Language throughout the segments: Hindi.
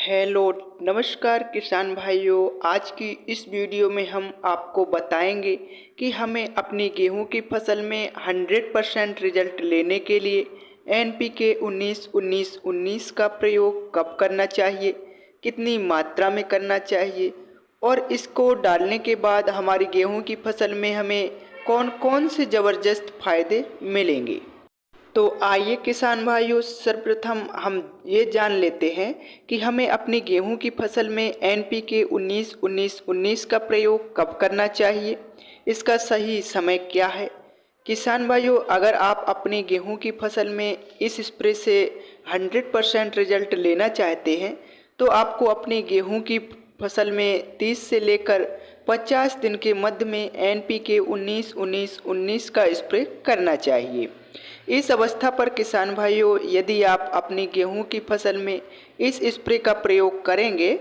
हेलो नमस्कार किसान भाइयों। आज की इस वीडियो में हम आपको बताएंगे कि हमें अपनी गेहूं की फसल में 100% रिजल्ट लेने के लिए NPK 19-19-19 का प्रयोग कब करना चाहिए, कितनी मात्रा में करना चाहिए और इसको डालने के बाद हमारी गेहूं की फसल में हमें कौन कौन से ज़बरदस्त फ़ायदे मिलेंगे। तो आइए किसान भाइयों, सर्वप्रथम हम ये जान लेते हैं कि हमें अपनी गेहूं की फसल में NPK 19-19-19 का प्रयोग कब करना चाहिए, इसका सही समय क्या है। किसान भाइयों, अगर आप अपनी गेहूं की फसल में इस स्प्रे से 100% रिजल्ट लेना चाहते हैं तो आपको अपनी गेहूं की फसल में 30 से लेकर 50 दिन के मध्य में NPK 19-19-19 का स्प्रे करना चाहिए। इस अवस्था पर किसान भाइयों, यदि आप अपनी गेहूं की फसल में इस स्प्रे का प्रयोग करेंगे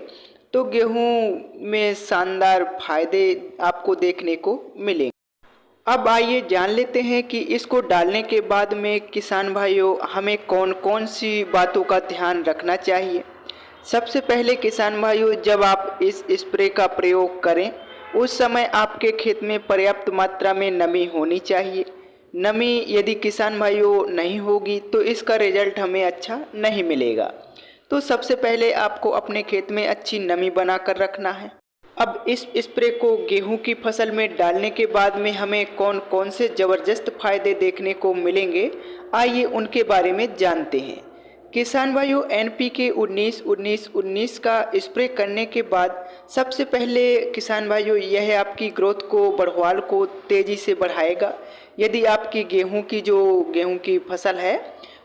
तो गेहूं में शानदार फायदे आपको देखने को मिलेंगे। अब आइए जान लेते हैं कि इसको डालने के बाद में किसान भाइयों हमें कौन कौन सी बातों का ध्यान रखना चाहिए। सबसे पहले किसान भाइयों, जब आप इस स्प्रे का प्रयोग करें उस समय आपके खेत में पर्याप्त मात्रा में नमी होनी चाहिए। नमी यदि किसान भाइयों नहीं होगी तो इसका रिजल्ट हमें अच्छा नहीं मिलेगा। तो सबसे पहले आपको अपने खेत में अच्छी नमी बना कर रखना है। अब इस स्प्रे को गेहूं की फसल में डालने के बाद में हमें कौन कौन से ज़बरदस्त फायदे देखने को मिलेंगे, आइए उनके बारे में जानते हैं। किसान भाइयों, NPK 19-19-19 का स्प्रे करने के बाद सबसे पहले किसान भाइयों यह आपकी ग्रोथ को, बढ़वाल को तेज़ी से बढ़ाएगा। यदि आपकी गेहूं की फसल है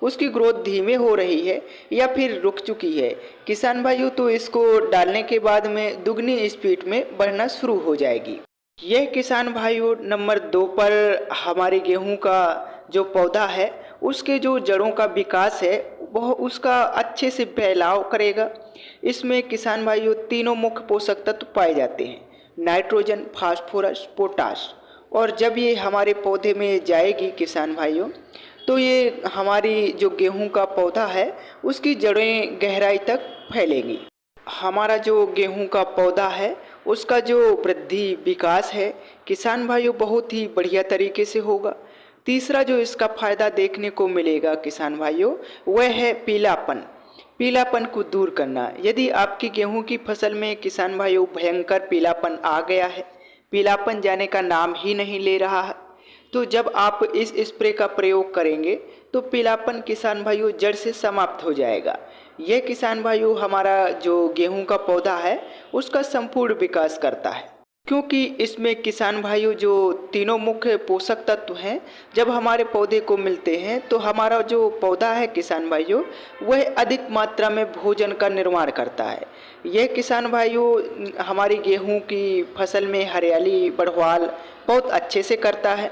उसकी ग्रोथ धीमे हो रही है या फिर रुक चुकी है किसान भाइयों, तो इसको डालने के बाद में दुगनी स्पीड में बढ़ना शुरू हो जाएगी। यह किसान भाइयों नंबर 2 पर हमारे गेहूं का जो पौधा है उसके जो जड़ों का विकास है वह उसका अच्छे से फैलाव करेगा। इसमें किसान भाइयों तीनों मुख्य पोषक तत्व पाए जाते हैं, नाइट्रोजन, फास्फोरस, पोटाश। और जब ये हमारे पौधे में जाएगी किसान भाइयों तो ये हमारी जो गेहूं का पौधा है उसकी जड़ें गहराई तक फैलेंगी। हमारा जो गेहूं का पौधा है उसका जो वृद्धि विकास है किसान भाइयों बहुत ही बढ़िया तरीके से होगा। तीसरा जो इसका फायदा देखने को मिलेगा किसान भाइयों वह है पीलापन को दूर करना। यदि आपकी गेहूं की फसल में किसान भाइयों भयंकर पीलापन आ गया है, पीलापन जाने का नाम ही नहीं ले रहा है, तो जब आप इस स्प्रे का प्रयोग करेंगे तो पीलापन किसान भाइयों जड़ से समाप्त हो जाएगा। यह किसान भाइयों हमारा जो गेहूं का पौधा है उसका संपूर्ण विकास करता है, क्योंकि इसमें किसान भाइयों जो तीनों मुख्य पोषक तत्व हैं जब हमारे पौधे को मिलते हैं तो हमारा जो पौधा है किसान भाइयों वह अधिक मात्रा में भोजन का निर्माण करता है। यह किसान भाइयों हमारी गेहूं की फसल में हरियाली, बढ़वाल बहुत अच्छे से करता है।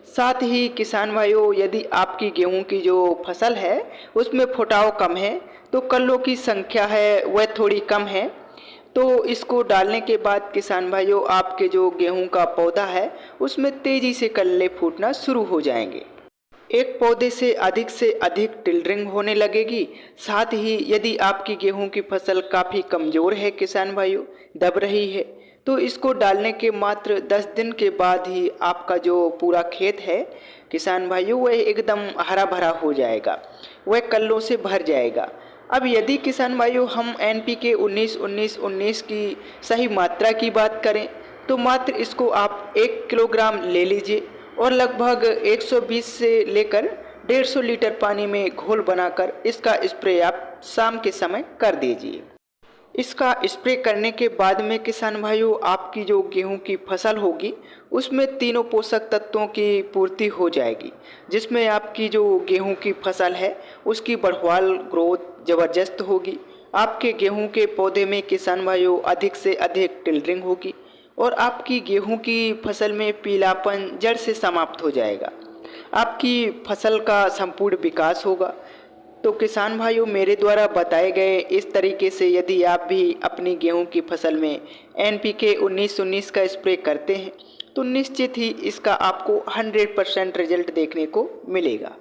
साथ ही किसान भाइयों यदि आपकी गेहूं की जो फसल है उसमें फुटाव कम है तो कल्लों की संख्या है वह थोड़ी कम है, तो इसको डालने के बाद किसान भाइयों आपके जो गेहूं का पौधा है उसमें तेज़ी से कल्ले फूटना शुरू हो जाएंगे। एक पौधे से अधिक टिल्डरिंग होने लगेगी। साथ ही यदि आपकी गेहूं की फसल काफ़ी कमज़ोर है किसान भाइयों, दब रही है, तो इसको डालने के मात्र 10 दिन के बाद ही आपका जो पूरा खेत है किसान भाइयों वह एकदम हरा भरा हो जाएगा, वह कल्लों से भर जाएगा। अब यदि किसान भाइयों हम NPK 19-19-19 की सही मात्रा की बात करें तो मात्र इसको आप 1 किलोग्राम ले लीजिए और लगभग 120 से लेकर 150 लीटर पानी में घोल बनाकर इसका स्प्रे आप शाम के समय कर दीजिए। इसका स्प्रे करने के बाद में किसान भाइयों आपकी जो गेहूं की फसल होगी उसमें तीनों पोषक तत्वों की पूर्ति हो जाएगी, जिसमें आपकी जो गेहूं की फसल है उसकी बढ़वाल ग्रोथ ज़बरदस्त होगी। आपके गेहूं के पौधे में किसान भाइयों अधिक से अधिक टिल्डरिंग होगी और आपकी गेहूं की फसल में पीलापन जड़ से समाप्त हो जाएगा। आपकी फसल का संपूर्ण विकास होगा। तो किसान भाइयों मेरे द्वारा बताए गए इस तरीके से यदि आप भी अपनी गेहूं की फसल में NPK 19-19 का स्प्रे करते हैं तो निश्चित ही इसका आपको 100% रिजल्ट देखने को मिलेगा।